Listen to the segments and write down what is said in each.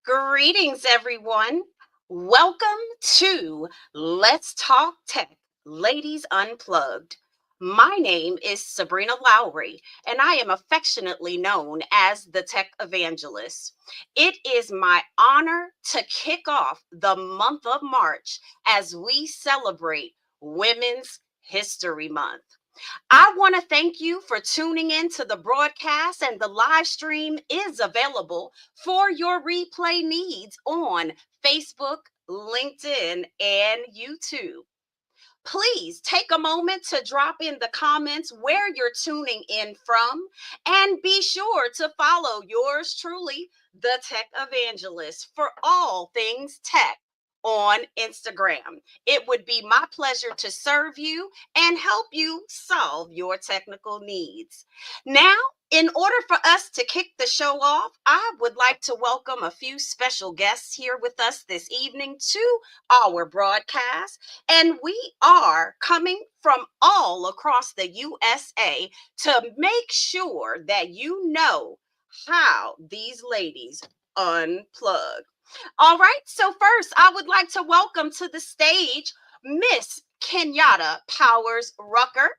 Greetings, everyone. Welcome to Let's Talk Tech, Ladies Unplugged. My name is Sabrina Lowery, and I am affectionately known as the Tech Evangelist. It is my honor to kick off the month of March as we celebrate Women's History Month. I want to thank you for tuning in to the broadcast, and the live stream is available for your replay needs on Facebook, LinkedIn, and YouTube. Please take a moment to drop in the comments where you're tuning in from, and be sure to follow yours truly, the Tech Evangelist, for all things tech on Instagram. It would be my pleasure to serve you and help you solve your technical needs. Now, in order for us to kick the show off, I would like to welcome a few special guests here with us this evening to our broadcast. And we are coming from all across the USA to make sure that you know how these ladies unplug. All right, so first, I would like to welcome to the stage Miss Kenyatta Powers Rucker.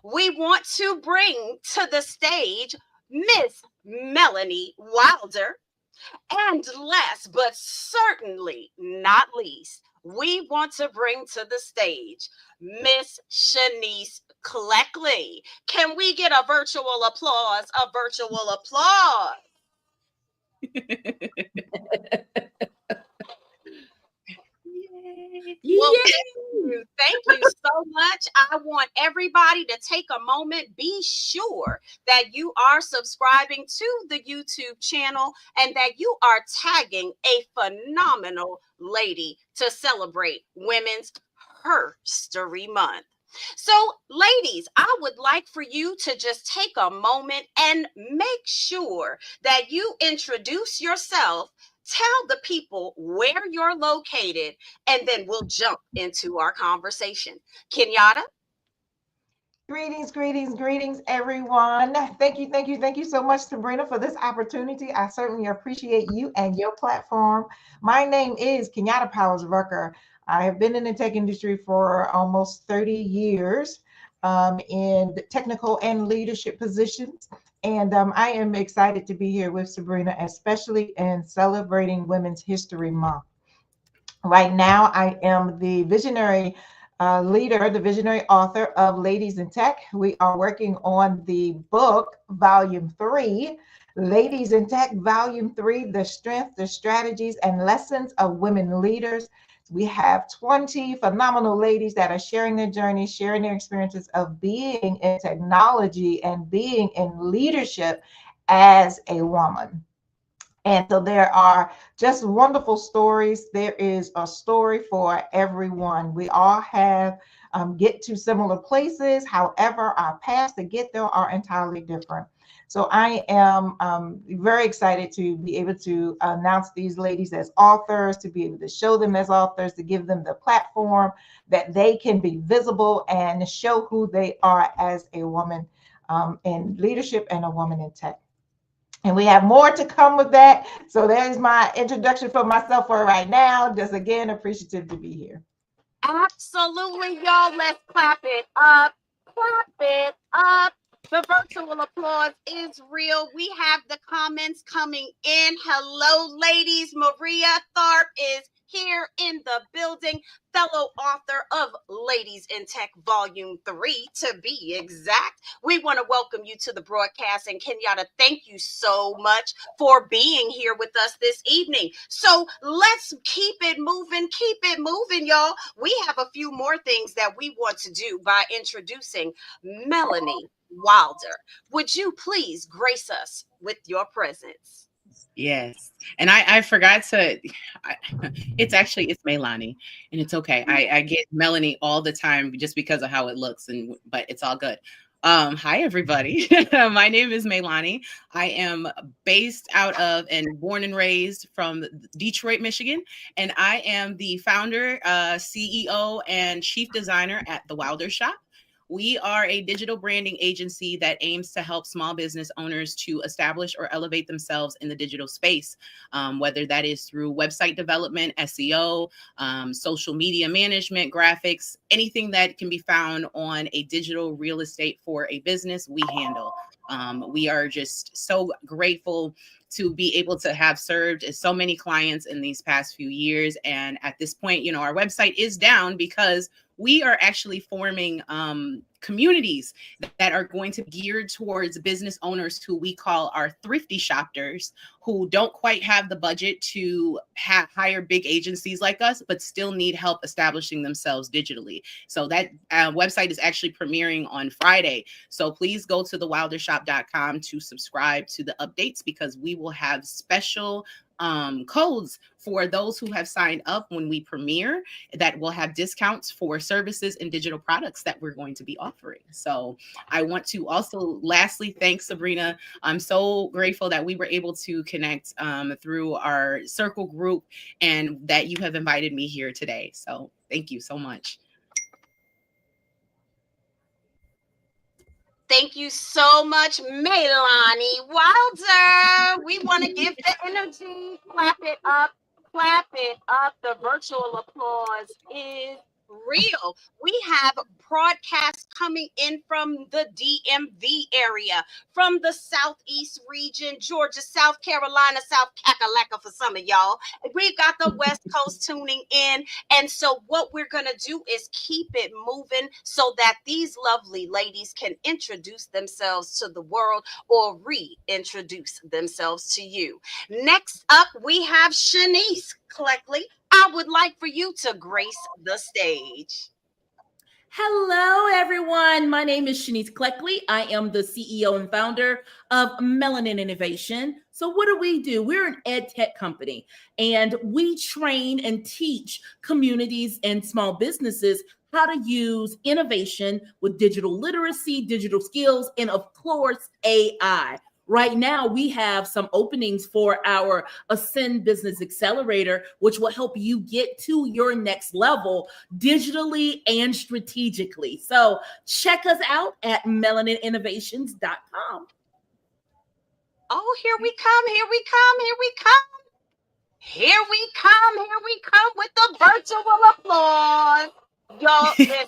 We want to bring to the stage Miss Melanie Wilder. And last but certainly not least, we want to bring to the stage Miss Shanice Cleckley. Can we get a virtual applause? A virtual applause. Well, thank you so much. I want everybody to take a moment. Be sure that you are subscribing to the YouTube channel and that you are tagging a phenomenal lady to celebrate Women's History Month. So, ladies, I would like for you to just take a moment and make sure that you introduce yourself. Tell the people where you're located, and then we'll jump into our conversation. Kenyatta? Greetings, everyone. Thank you so much, Sabrina, for this opportunity. I certainly appreciate you and your platform. My name is Kenyatta Powers Rucker. I have been in the tech industry for almost 30 years in technical and leadership positions. And I am excited to be here with Sabrina, especially in celebrating Women's History Month. Right now, I am the visionary leader, the visionary author of Ladies in Tech. We are working on the book, Volume 3, Ladies in Tech, Volume 3, The Strength, the Strategies, and Lessons of Women Leaders. We have 20 phenomenal ladies that are sharing their journey, sharing their experiences of being in technology and being in leadership as a woman. And so there are just wonderful stories. There is a story for everyone. We all have get to similar places. However, our paths to get there are entirely different. So I am very excited to be able to announce these ladies as authors, to be able to show them as authors, to give them the platform that they can be visible and show who they are as a woman in leadership and a woman in tech. And we have more to come with that. So there's my introduction for myself for right now. Just again, appreciative to be here. Absolutely, y'all. Let's clap it up. Clap it up. The virtual applause is real. We have the comments coming in. Hello, ladies. Maria Tharp is here in the building, fellow author of Ladies in Tech Volume 3, to be exact. We want to welcome you to the broadcast. And Kenyatta, thank you so much for being here with us this evening. So let's keep it moving, y'all. We have a few more things that we want to do by introducing Melanie Wilder. Would you please grace us with your presence? Yes. And I forgot to, it's Melanie, and it's okay. I get Melanie all the time just because of how it looks, but it's all good. Hi, everybody. My name is Melanie. I am based out of and born and raised from Detroit, Michigan, and I am the founder, CEO, and chief designer at The Wilder Shop. We are a digital branding agency that aims to help small business owners to establish or elevate themselves in the digital space, whether that is through website development, SEO, social media management, graphics, anything that can be found on a digital real estate for a business, we handle. We are just so grateful to be able to have served so many clients in these past few years. And at this point, our website is down because we are actually forming communities that are going to be geared towards business owners who we call our thrifty shoppers, who don't quite have the budget to hire big agencies like us, but still need help establishing themselves digitally. So that website is actually premiering on Friday. So please go to thewildershop.com to subscribe to the updates, because we will have special codes for those who have signed up when we premiere that will have discounts for services and digital products that we're going to be offering. So I want to also lastly thank Sabrina. I'm so grateful that we were able to connect through our circle group, and that you have invited me here today. So thank you so much. Thank you so much, Melanie Wilder. We want to give the energy. Clap it up. Clap it up. The virtual applause is real. We have broadcasts coming in from the DMV area, from the Southeast region, Georgia, South Carolina, South Kakalaka for some of y'all. We've got the West Coast tuning in. And so what we're going to do is keep it moving so that these lovely ladies can introduce themselves to the world, or reintroduce themselves to you. Next up, we have Shanice Cleckley. I would like for you to grace the stage. Hello, everyone. My name is Shanice Cleckley. I am the CEO and founder of Melanin Innovation. So what do? We're an ed tech company, and we train and teach communities and small businesses how to use innovation with digital literacy, digital skills, and of course, AI. Right now, we have some openings for our Ascend Business Accelerator, which will help you get to your next level digitally and strategically. So check us out at melanininnovations.com. Oh, here we come, here we come, here we come. Here we come, here we come with the virtual applause. Y'all, listen,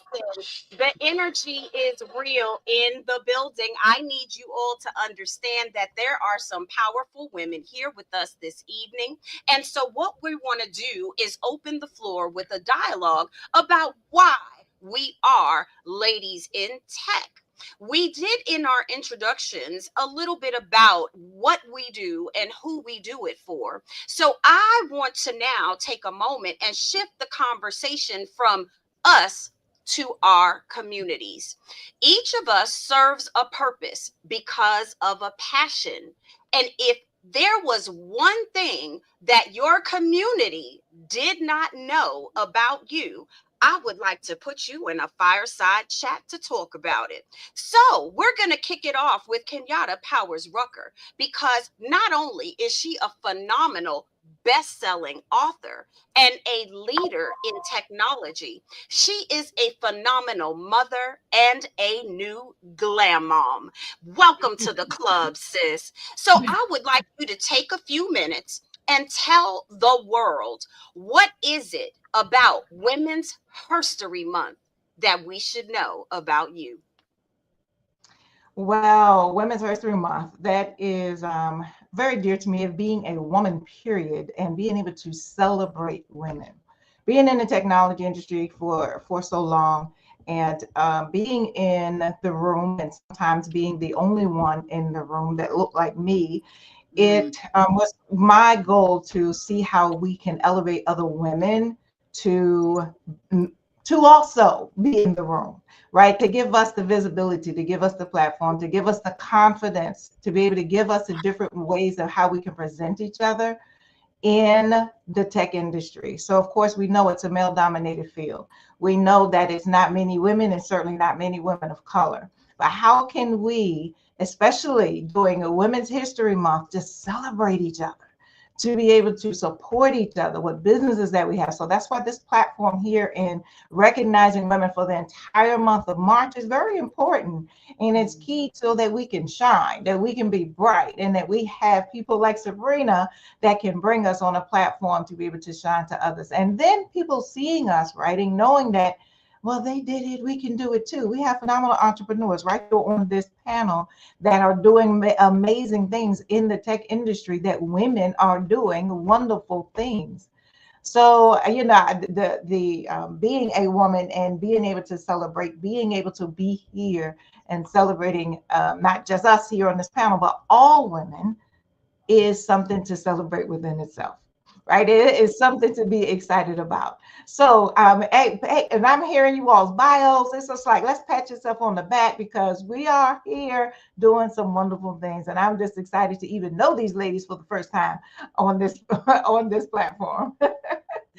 the energy is real in the building. I need you all to understand that there are some powerful women here with us this evening. And so what we want to do is open the floor with a dialogue about why we are ladies in tech. We did in our introductions a little bit about what we do and who we do it for. So I want to now take a moment and shift the conversation from us to our communities. Each of us serves a purpose because of a passion. And if there was one thing that your community did not know about you, I would like to put you in a fireside chat to talk about it. So we're going to kick it off with Kenyatta Powers Rucker, because not only is she a phenomenal best-selling author and a leader in technology, she is a phenomenal mother and a new glam mom. Welcome to the club, sis. So I would like you to take a few minutes and tell the world, what is it about Women's History Month that we should know about you? Well, Women's History Month, that is very dear to me, of being a woman, period, and being able to celebrate women. Being in the technology industry for so long, and being in the room, and sometimes being the only one in the room that looked like me, it was my goal to see how we can elevate other women to also be in the room, right? To give us the visibility, to give us the platform, to give us the confidence, to be able to give us the different ways of how we can present each other in the tech industry. So of course, we know it's a male-dominated field. We know that it's not many women, and certainly not many women of color. But how can we, especially during a Women's History Month, just celebrate each other? to be able to support each other with businesses that we have. So that's why this platform here in recognizing women for the entire month of March is very important. And it's key so that we can shine, that we can be bright, and that we have people like Sabrina that can bring us on a platform to be able to shine to others. And then people seeing us, right, and knowing that, well, they did it, we can do it too. We have phenomenal entrepreneurs right here on this panel that are doing amazing things in the tech industry, that women are doing wonderful things. So, the being a woman and being able to celebrate, being able to be here and celebrating not just us here on this panel, but all women, is something to celebrate within itself, right? It is something to be excited about. So, hey, and I'm hearing you all's bios. It's just like, let's pat yourself on the back, because we are here doing some wonderful things, and I'm just excited to even know these ladies for the first time on this on this platform.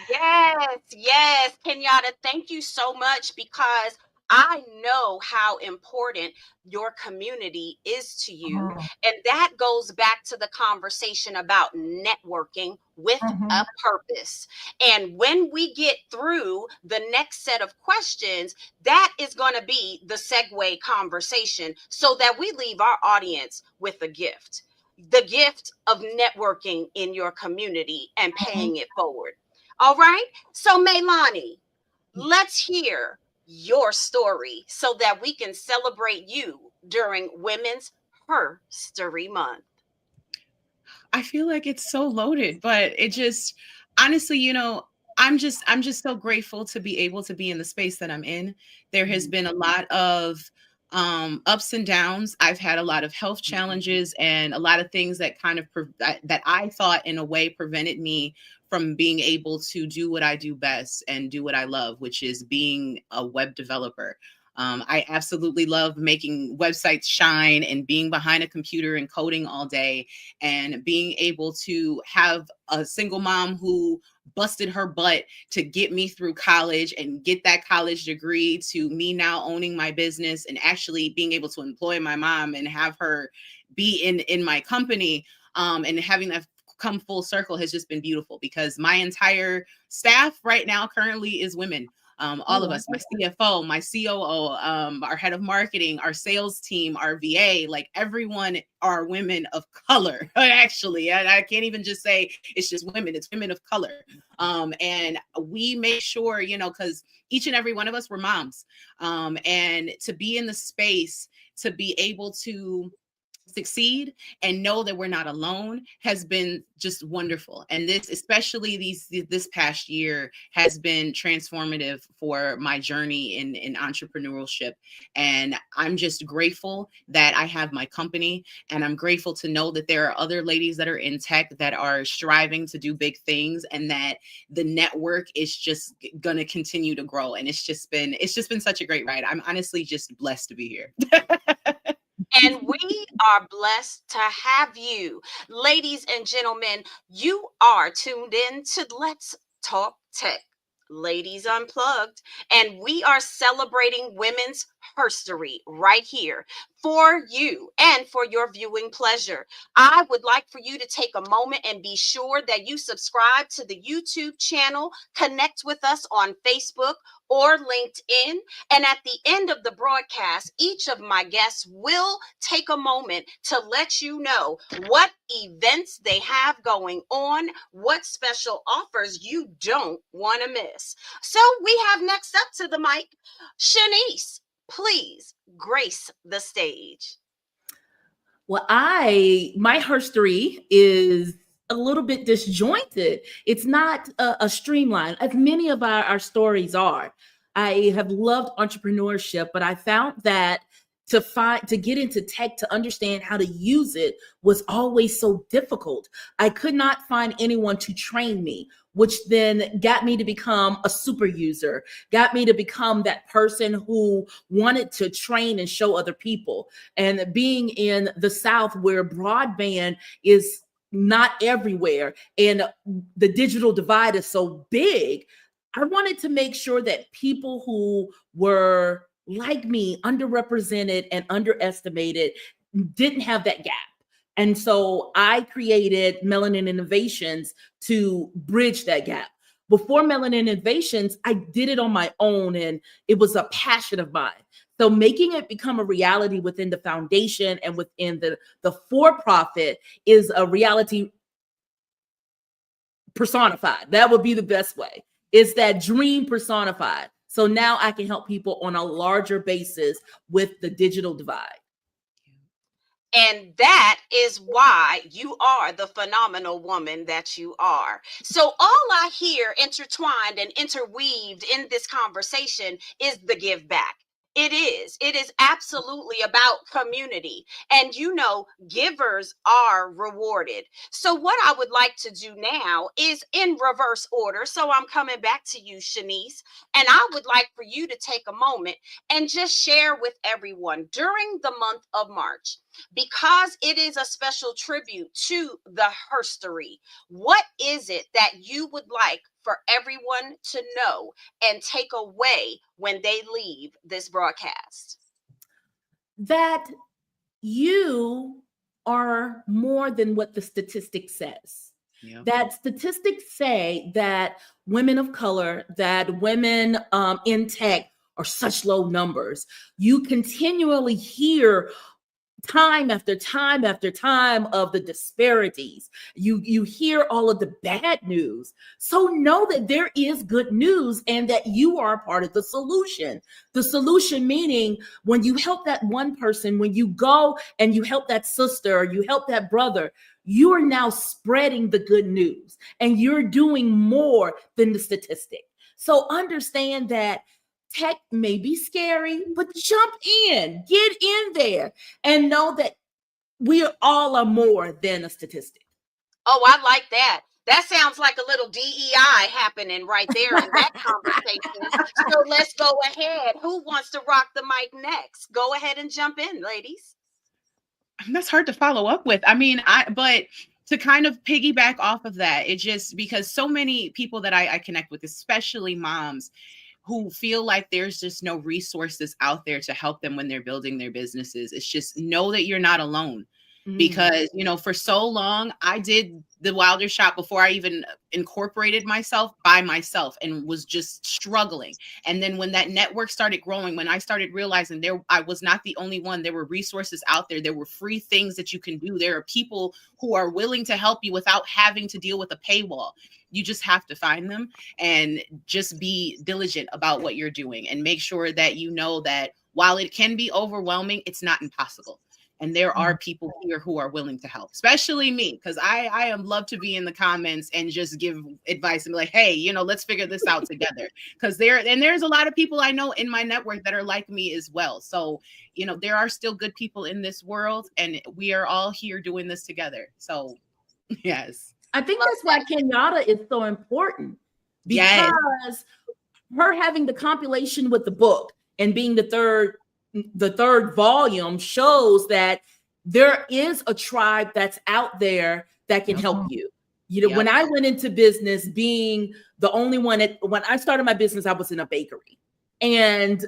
Yes, yes, Kenyatta, thank you so much, because I know how important your community is to you. Mhm, And that goes back to the conversation about networking with a mhm, purpose. And when we get through the next set of questions, that is going to be the segue conversation, so that we leave our audience with a gift, the gift of networking in your community and mhm. paying it forward. All right. So, Maylani, let's hear your story so that we can celebrate you during Women's Herstory Month. I feel like it's so loaded, but it just honestly, I'm just so grateful to be able to be in the space that I'm in. There has been a lot of ups and downs. I've had a lot of health challenges and a lot of things that kind of that I thought in a way prevented me from being able to do what I do best and do what I love, which is being a web developer. I absolutely love making websites shine and being behind a computer and coding all day, and being able to have a single mom who busted her butt to get me through college and get that college degree, to me now owning my business and actually being able to employ my mom and have her be in my company, and having that come full circle has just been beautiful, because my entire staff right now currently is women. All of Oh, us, my CFO, my COO, our head of marketing, our sales team, our VA, like everyone are women of color, actually. And I can't even just say it's just women, it's women of color. And we make sure, because each and every one of us were moms. And to be in the space, to be able to succeed and know that we're not alone has been just wonderful. And this, especially this past year, has been transformative for my journey in entrepreneurship. And I'm just grateful that I have my company, and I'm grateful to know that there are other ladies that are in tech that are striving to do big things, and that the network is just going to continue to grow. And it's just been such a great ride. I'm honestly just blessed to be here. And we are blessed to have you. Ladies and gentlemen, you are tuned in to Let's Talk Tech, Ladies Unplugged, and we are celebrating Women's Herstory right here for you and for your viewing pleasure. I would like for you to take a moment and be sure that you subscribe to the YouTube channel, connect with us on Facebook or LinkedIn. And at the end of the broadcast, each of my guests will take a moment to let you know what events they have going on, what special offers you don't want to miss. So we have next up to the mic, Shanice. Please grace the stage. Well, my herstory is a little bit disjointed. It's not a streamline, as many of our stories are. I have loved entrepreneurship, but I found that to get into tech, to understand how to use it, was always so difficult. I could not find anyone to train me, which then got me to become a super user, got me to become that person who wanted to train and show other people. And being in the South, where broadband is not everywhere and the digital divide is so big, I wanted to make sure that people who were like me, underrepresented and underestimated, didn't have that gap. And so I created Melanin Innovations to bridge that gap. Before Melanin Innovations, I did it on my own, and it was a passion of mine. So making it become a reality within the foundation and within the for-profit is a reality personified. That would be the best way. It's that dream personified. So now I can help people on a larger basis with the digital divide. And that is why you are the phenomenal woman that you are. So all I hear intertwined and interweaved in this conversation is the give back. It is. It is absolutely about community. And you know, givers are rewarded. So what I would like to do now is in reverse order. So I'm coming back to you, Shanice, and I would like for you to take a moment and just share with everyone during the month of March, because it is a special tribute to the herstory. What is it that you would like for everyone to know and take away when they leave this broadcast? That you are more than what the statistic says. Yeah. That statistics say that women of color, that women in tech are such low numbers. You continually hear time after time after time of the disparities. You hear all of the bad news. So know that there is good news and that you are a part of the solution. The solution meaning when you help that one person, when you go and you help that sister, or you help that brother, you are now spreading the good news and you're doing more than the statistic. So understand that tech may be scary, but jump in, get in there, and know that we all are more than a statistic. Oh, I like that. That sounds like a little DEI happening right there in that conversation. So let's go ahead. Who wants to rock the mic next? Go ahead and jump in, ladies. That's hard to follow up with. But to kind of piggyback off of that, it just because so many people that I connect with, especially moms, who feel like there's just no resources out there to help them when they're building their businesses. It's just know that you're not alone. Because, you know, for so long, I did the Wilder Shop before I even incorporated myself by myself and was just struggling. And then when that network started growing, when I started realizing I was not the only one, there were resources out there. There were free things that you can do. There are people who are willing to help you without having to deal with a paywall. You just have to find them and just be diligent about what you're doing and make sure that you know that while it can be overwhelming, it's not impossible. And there are people here who are willing to help, especially me, because I love to be in the comments and just give advice and be like, hey, you know, let's figure this out together. Because there's a lot of people I know in my network that are like me as well. So, you know, there are still good people in this world and we are all here doing this together. So, yes. I think that's why Kenyatta is so important, because her having the compilation with the book and being the third volume shows that there is a tribe that's out there that can help you. You know, when I went into business, being the only one when I started my business, I was in a bakery. And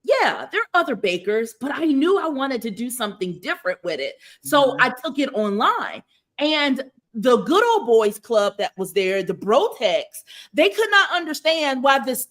yeah, there are other bakers, but I knew I wanted to do something different with it. So I took it online. And the Good Old Boys Club that was there, the Bro-Techs, they could not understand why this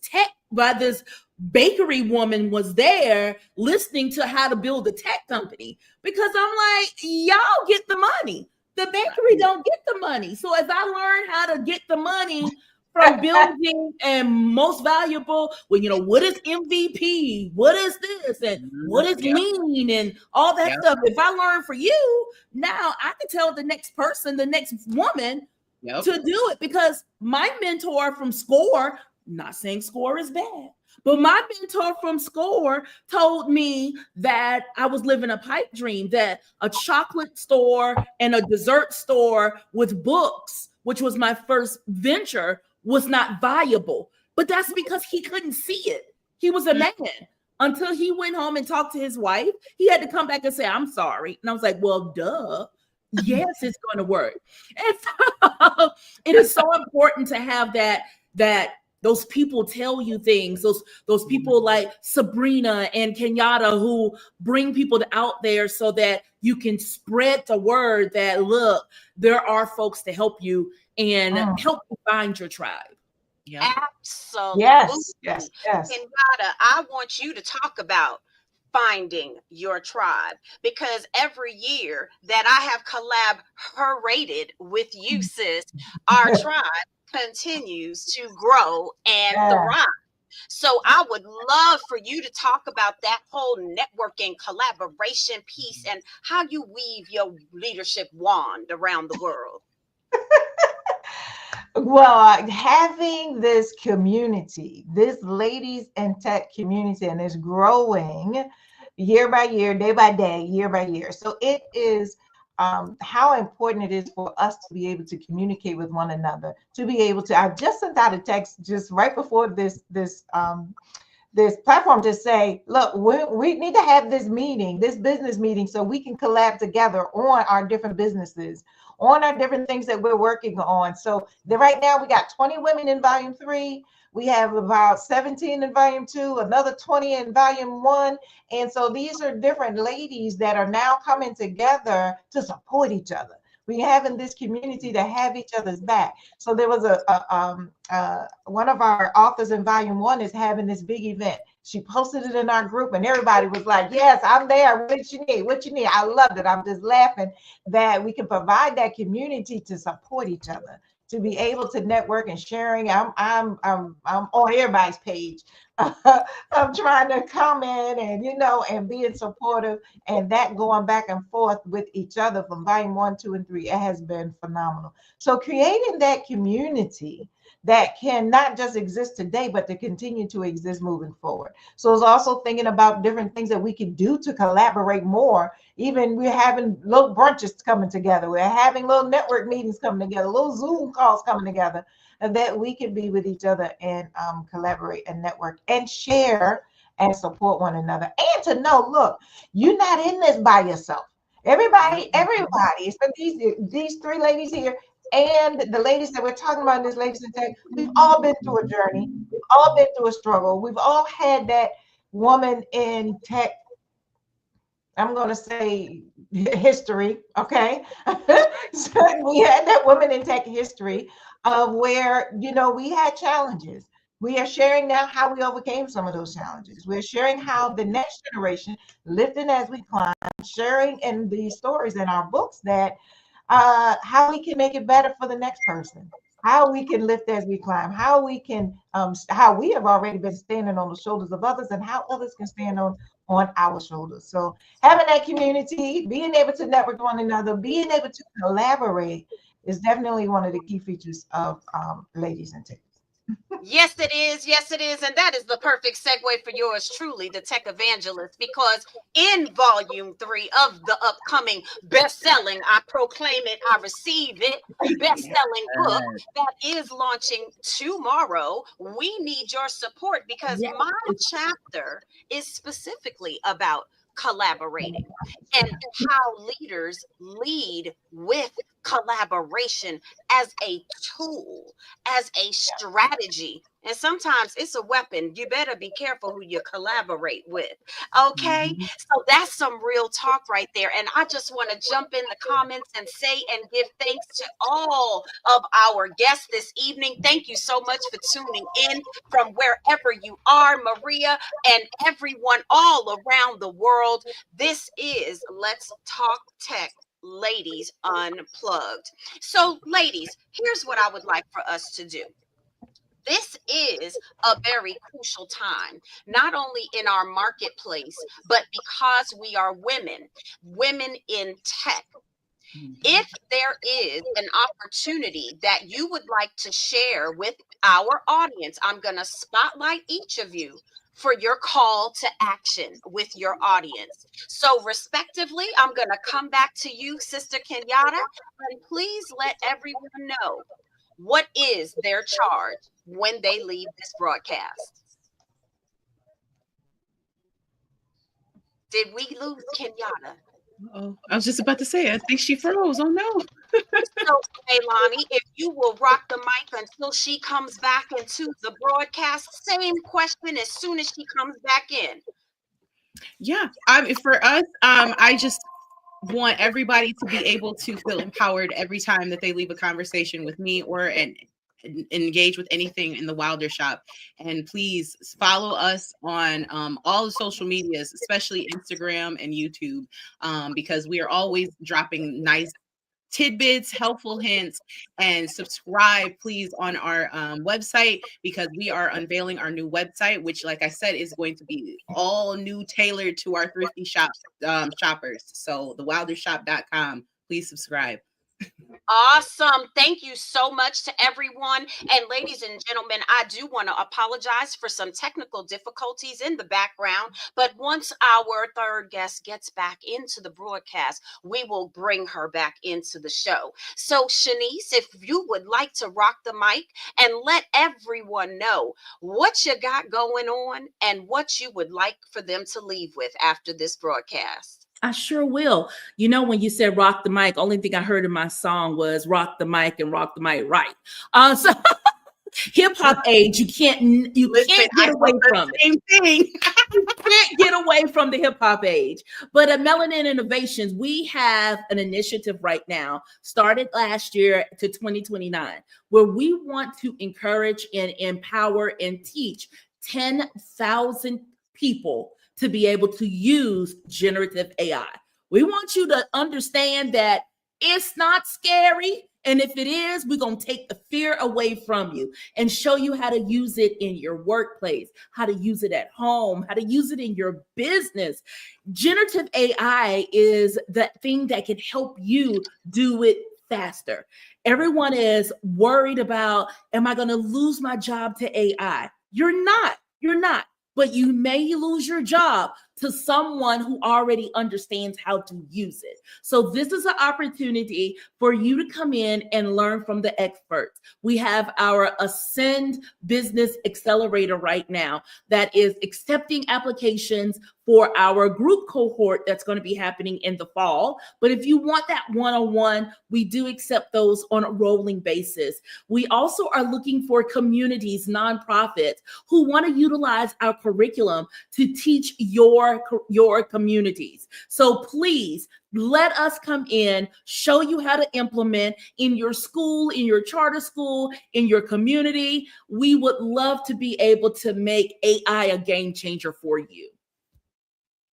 bakery woman was there listening to how to build a tech company, because I'm like, y'all get the money. The bakery don't get the money. So as I learned how to get the money from building and most valuable, well, you know, what is MVP? What is this? And what is lean and all that stuff? If I learn for you, now I can tell the next person, the next woman to do it, because my mentor from SCORE, not saying SCORE is bad, but my mentor from SCORE told me that I was living a pipe dream, that a chocolate store and a dessert store with books, which was my first venture, was not viable. But that's because he couldn't see it. He was a man. Until he went home and talked to his wife, he had to come back and say, I'm sorry. And I was like, well, duh. Yes, it's going to work. And so it is so important to have that those people tell you things, those people like Sabrina and Kenyatta who bring people out there so that you can spread the word that, look, there are folks to help you and help you find your tribe. Yep. Absolutely. Yes, yes, yes. Kenyatta, I want you to talk about finding your tribe, because every year that I have collaborated with you, sis, our tribe continues to grow and Yeah. thrive. So I would love for you to talk about that whole networking collaboration piece and how you weave your leadership wand around the world. Well, having this community, this ladies in tech community, and it's growing year by year, day by day, year by year. So it is how important it is for us to be able to communicate with one another, to be able to. I just sent out a text just right before this platform to say, look, we need to have this meeting, this business meeting, so we can collab together on our different businesses, on our different things that we're working on. So right now we got 20 women in volume 3. We have about 17 in volume 2, another 20 in volume 1. And so these are different ladies that are now coming together to support each other. We having this community to have each other's back. So there was one of our authors in volume 1 is having this big event. She posted it in our group and everybody was like, yes, I'm there. What you need? What you need? I loved it. I'm just laughing that we can provide that community to support each other, to be able to network and sharing. I'm on everybody's page. I'm trying to comment and and being supportive, and that going back and forth with each other from volume 1, 2, and 3. It has been phenomenal. So creating that community that can not just exist today, but to continue to exist moving forward. So it's also thinking about different things that we could do to collaborate more. Even we're having little brunches coming together. We're having little network meetings coming together, little Zoom calls coming together, and that we can be with each other and collaborate and network and share and support one another. And to know, look, you're not in this by yourself. Everybody, especially these 3 ladies here, and the ladies that we're talking about in this Ladies in Tech, we've all been through a journey. We've all been through a struggle. We've all had that woman in tech, I'm going to say history, okay? So we had that woman in tech history of where, we had challenges. We are sharing now how we overcame some of those challenges. We're sharing how the next generation, lifting as we climb, sharing in the stories in our books that how we can make it better for the next person, how we can lift as we climb, how we can how we have already been standing on the shoulders of others, and how others can stand on our shoulders. So having that community, being able to network with one another, being able to collaborate is definitely one of the key features of Ladies in Tech. Yes, it is. Yes, it is. And that is the perfect segue for yours truly, the Tech Evangelist, because in volume 3 of the upcoming best-selling, I proclaim it, I receive it, best-selling book that is launching tomorrow, we need your support because Yes. my chapter is specifically about collaborating and how leaders lead with collaboration as a tool, as a strategy. And sometimes it's a weapon. You better be careful who you collaborate with. Okay. Mhm. So that's some real talk right there. And I just want to jump in the comments and say and give thanks to all of our guests this evening. Thank you so much for tuning in from wherever you are, Maria, and everyone all around the world. This is Let's Talk Tech, Ladies Unplugged. So, ladies, here's what I would like for us to do. This is a very crucial time, not only in our marketplace, but because we are women, women in tech. If there is an opportunity that you would like to share with our audience, I'm going to spotlight each of you for your call to action with your audience. So, respectively, I'm going to come back to you, Sister Kenyatta, and please let everyone know what is their charge when they leave this broadcast. Did we lose Kenyatta? Oh, I was just about to say, I think she froze. Oh no. So, Leilani, if you will rock the mic until she comes back into the broadcast, same question as soon as she comes back in. Yeah. For us, I just want everybody to be able to feel empowered every time that they leave a conversation with me or and engage with anything in the Wilder Shop. And please follow us on all the social medias, especially Instagram and YouTube, because we are always dropping nice tidbits, helpful hints, and subscribe, please, on our website, because we are unveiling our new website, which, like I said, is going to be all new, tailored to our thrifty shoppers. So thewildershop.com. Please subscribe. Awesome. Thank you so much to everyone. And ladies and gentlemen, I do want to apologize for some technical difficulties in the background. But once our third guest gets back into the broadcast, we will bring her back into the show. So, Shanice, if you would like to rock the mic and let everyone know what you got going on and what you would like for them to leave with after this broadcast. I sure will. You know, when you said rock the mic, only thing I heard in my song was rock the mic and rock the mic right. So hip hop age, you can't get away from it. Same thing. You can't get away from the hip hop age. But at Melanin Innovations, we have an initiative right now, started last year to 2029, where we want to encourage and empower and teach 10,000 people to be able to use generative AI. We want you to understand that it's not scary. And if it is, we're going to take the fear away from you and show you how to use it in your workplace, how to use it at home, how to use it in your business. Generative AI is the thing that can help you do it faster. Everyone is worried about, am I going to lose my job to AI? You're not. You're not. But you may lose your job to someone who already understands how to use it. So this is an opportunity for you to come in and learn from the experts. We have our Ascend Business Accelerator right now that is accepting applications for our group cohort that's going to be happening in the fall. But if you want that one-on-one, we do accept those on a rolling basis. We also are looking for communities, nonprofits who want to utilize our curriculum to teach your communities. So please let us come in, show you how to implement in your school, in your charter school, in your community. We would love to be able to make AI a game changer for you.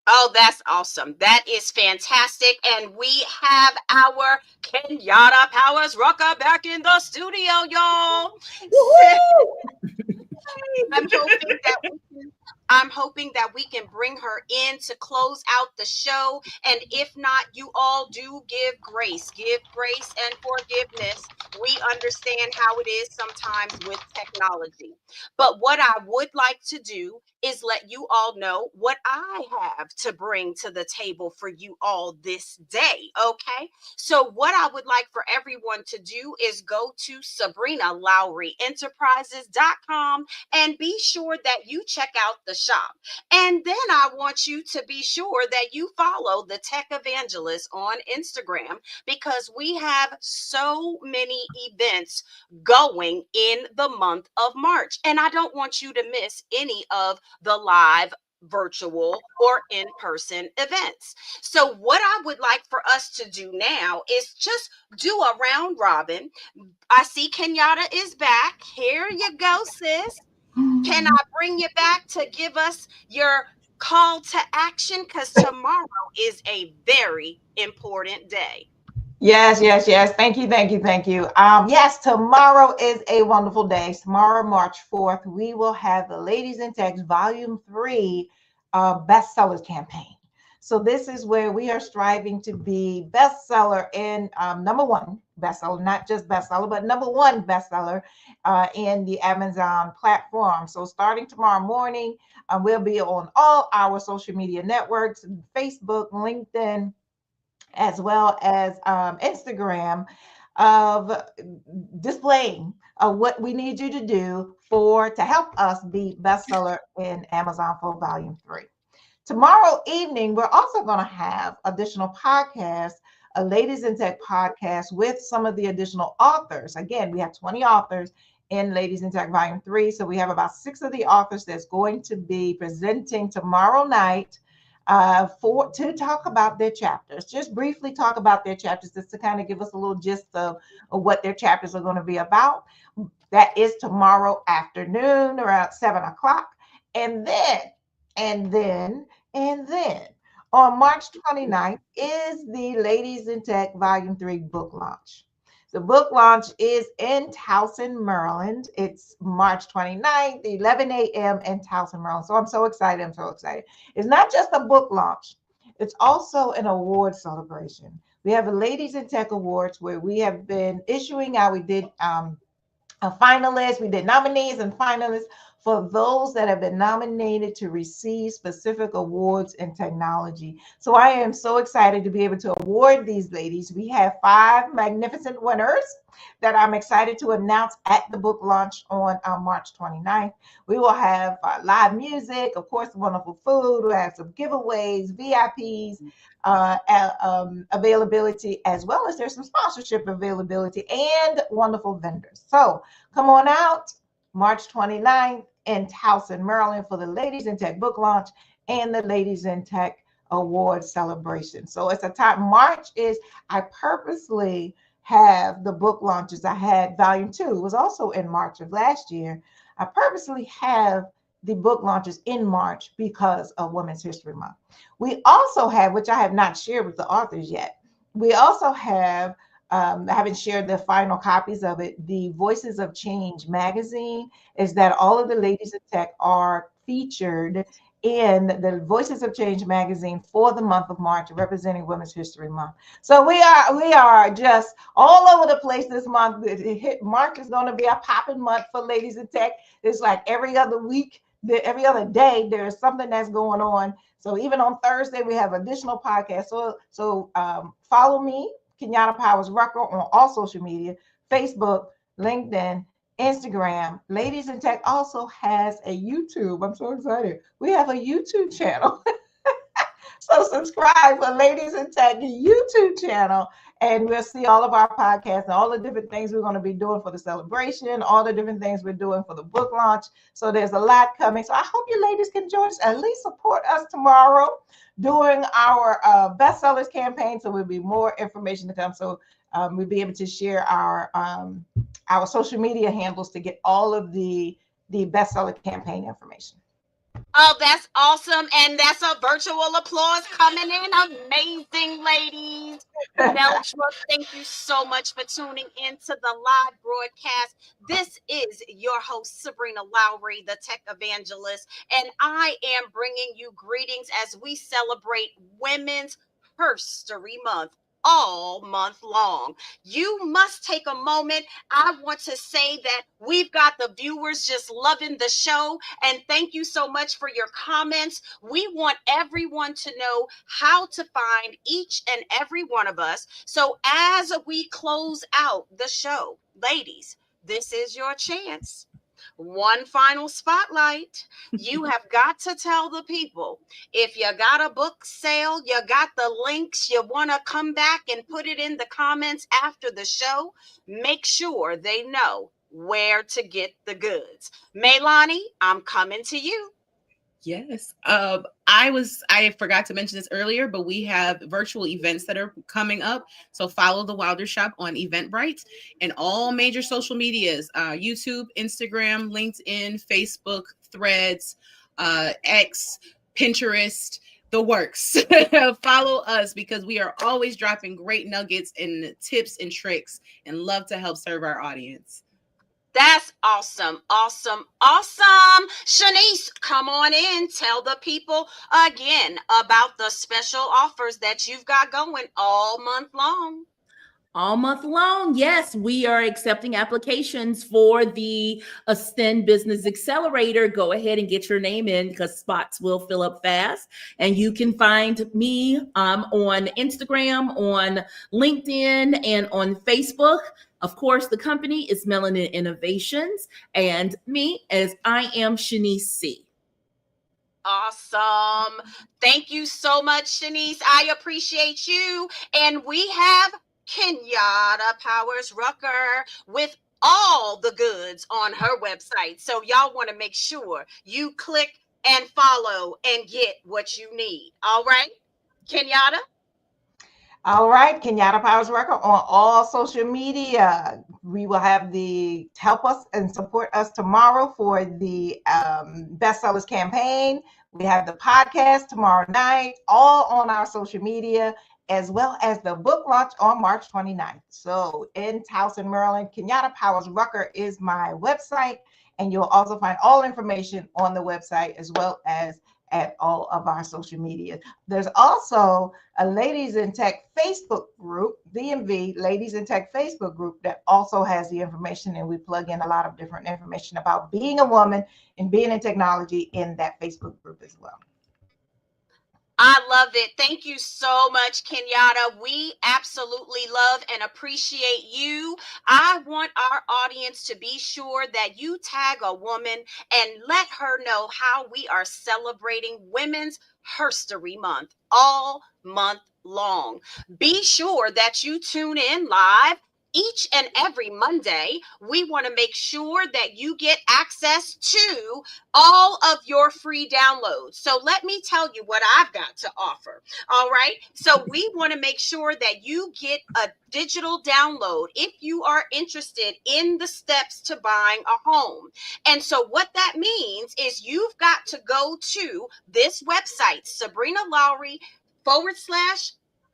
Oh, that's awesome. That is fantastic. And we have our Kenyatta Powers Rucker back in the studio, y'all. I'm hoping that we can bring her in to close out the show. And if not, you all do give grace and forgiveness. We understand how it is sometimes with technology. But what I would like to do is let you all know what I have to bring to the table for you all this day. Okay. So what I would like for everyone to do is go to SabrinaLoweryEnterprises.com and be sure that you check out the shop. And then I want you to be sure that you follow the Tech Evangelist on Instagram, because we have so many events going in the month of March. And I don't want you to miss any of the live, virtual, or in-person events. So what I would like for us to do now is just do a round robin. I see Kenyatta is back. Here you go, sis. Can I bring you back to give us your call to action? Because tomorrow is a very important day. Yes, yes, yes. Thank you, thank you, thank you. Yes, tomorrow is a wonderful day. Tomorrow, March 4th, we will have the Ladies in Tech Volume 3 Bestsellers campaign. So this is where we are striving to be bestseller in number one bestseller, not just bestseller, but number one bestseller in the Amazon platform. So starting tomorrow morning, we'll be on all our social media networks, Facebook, LinkedIn, as well as Instagram, of displaying what we need you to do to help us be bestseller in Amazon for Volume 3. Tomorrow evening, we're also going to have additional podcasts, a Ladies in Tech podcast with some of the additional authors. Again, we have 20 authors in Ladies in Tech Volume 3. So we have about 6 of the authors that's going to be presenting tomorrow night to talk about their chapters. Just briefly talk about their chapters, just to kind of give us a little gist of what their chapters are going to be about. That is tomorrow afternoon around 7 o'clock. And then on March 29th is the Ladies in Tech Volume 3 book launch. The book launch is in Towson, Maryland. It's March 29th, 11 a.m. in Towson, Maryland. So I'm so excited. I'm so excited. It's not just a book launch. It's also an award celebration. We have a Ladies in Tech Awards where we have been issuing out. We did a finalist. We did nominees and finalists for those that have been nominated to receive specific awards in technology. So I am so excited to be able to award these ladies. We have 5 magnificent winners that I'm excited to announce at the book launch on March 29th. We will have live music, of course, wonderful food. We'll have some giveaways, VIPs, availability, as well as there's some sponsorship availability and wonderful vendors. So come on out March 29th in Towson, Maryland for the Ladies in Tech book launch and the Ladies in Tech award celebration. So it's a time. March is, I purposely have the book launches. I had volume 2 was also in March of last year. I purposely have the book launches in March because of Women's History Month. We also have, which I have not shared with the authors yet, we also have, I haven't shared the final copies of it, the Voices of Change magazine, is that all of the ladies in tech are featured in the Voices of Change magazine for the month of March, representing Women's History Month. So we are just all over the place this month. March is going to be a popping month for ladies in tech. It's like every other week, every other day, there's something that's going on. So even on Thursday, we have additional podcasts. So follow me, Kenyatta Powers Rucker, on all social media, Facebook, LinkedIn, Instagram. Ladies in Tech also has a YouTube. I'm so excited. We have a YouTube channel. So subscribe for Ladies in Tech YouTube channel, and we'll see all of our podcasts and all the different things we're going to be doing for the celebration, all the different things we're doing for the book launch. So there's a lot coming. So I hope you ladies can join us, at least support us tomorrow during our bestsellers campaign. So there'll be more information to come. So we'll be able to share our social media handles to get all of the bestseller campaign information. Oh, that's awesome. And that's a virtual applause coming in. Amazing, ladies. Melchra, thank you so much for tuning into the live broadcast. This is your host, Sabrina Lowery, the Tech Evangelist, and I am bringing you greetings as we celebrate Women's History Month all month long. You must take a moment. I want to say that we've got the viewers just loving the show, and thank you so much for your comments. We want everyone to know how to find each and every one of us. So as we close out the show, ladies, this is your chance. One final spotlight. You have got to tell the people, if you got a book sale, you got the links, you want to come back and put it in the comments after the show, make sure they know where to get the goods. Melanie, I'm coming to you. Yes. I forgot to mention this earlier, but we have virtual events that are coming up. So follow the Wilder Shop on Eventbrite and all major social medias, YouTube, Instagram, LinkedIn, Facebook, Threads, X, Pinterest, the works. Follow us because we are always dropping great nuggets and tips and tricks and love to help serve our audience. That's awesome, awesome, awesome. Shanice, come on in. Tell the people again about the special offers that you've got going all month long. All month long, yes, we are accepting applications for the Ascend Business Accelerator. Go ahead and get your name in because spots will fill up fast. And you can find me on Instagram, on LinkedIn, and on Facebook. Of course, the company is Melanin Innovations, and me as I am Shanice C. Awesome. Thank you so much, Shanice. I appreciate you. And we have Kenyatta Powers Rucker with all the goods on her website. So y'all want to make sure you click and follow and get what you need. All right, Kenyatta? All right, Kenyatta Powers Record on all social media. We will have the help us and support us tomorrow for the bestsellers campaign. We have the podcast tomorrow night, all on our social media, as well as the book launch on March 29th. So in Towson, Maryland, Kenyatta Powers Rucker is my website, and you'll also find all information on the website as well as at all of our social media. There's also a Ladies in Tech Facebook group, DMV Ladies in Tech Facebook group, that also has the information, and we plug in a lot of different information about being a woman and being in technology in that Facebook group as well. I love it. Thank you so much, Kenyatta. We absolutely love and appreciate you. I want our audience to be sure that you tag a woman and let her know how we are celebrating Women's Herstory Month all month long. Be sure that you tune in live each and every Monday. We want to make sure that you get access to all of your free downloads. So let me tell you what I've got to offer. All right. So we want to make sure that you get a digital download if you are interested in the steps to buying a home. And so what that means is you've got to go to this website, Sabrina Lowery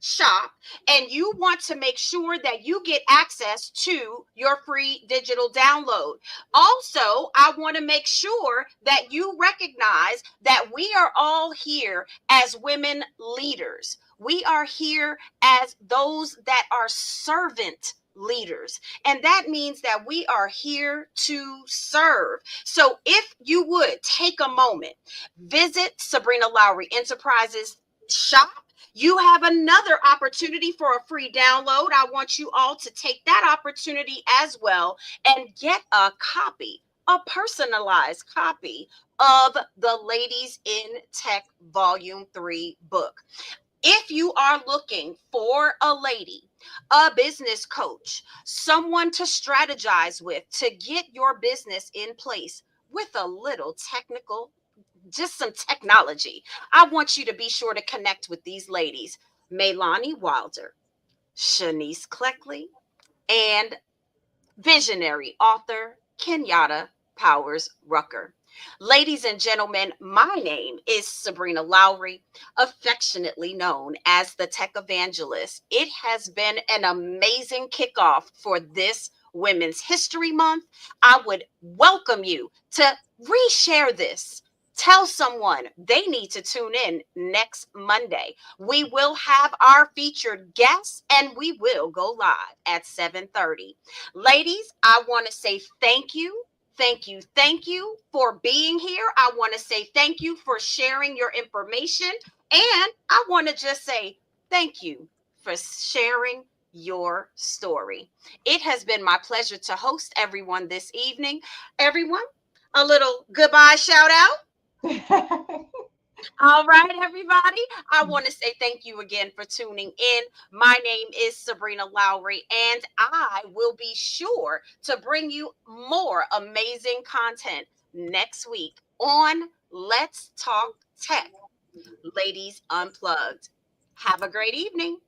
/shop, and you want to make sure that you get access to your free digital download. Also, I want to make sure that you recognize that we are all here as women leaders. We are here as those that are servant leaders. And that means that we are here to serve. So if you would take a moment, visit Sabrina Lowery Enterprises shop. You have another opportunity for a free download. I want you all to take that opportunity as well and get a copy, a personalized copy of the Ladies in Tech Volume 3 book. If you are looking for a lady, a business coach, someone to strategize with to get your business in place with a little technical, just some technology, I want you to be sure to connect with these ladies, Melanie Wilder, Shanice Cleckley, and visionary author Kenyatta Powers Rucker. Ladies and gentlemen, my name is Sabrina Lowery, affectionately known as the Tech Evangelist. It has been an amazing kickoff for this Women's History Month. I would welcome you to reshare this. Tell someone they need to tune in next Monday. We will have our featured guests and we will go live at 7:30. Ladies, I want to say thank you. Thank you for being here. I want to say thank you for sharing your information. And I want to just say thank you for sharing your story. It has been my pleasure to host everyone this evening. Everyone, a little goodbye shout out. All right, everybody. I want to say thank you again for tuning in. My name is Sabrina Lowery, and I will be sure to bring you more amazing content next week on Let's Talk Tech, Ladies Unplugged. Have a great evening.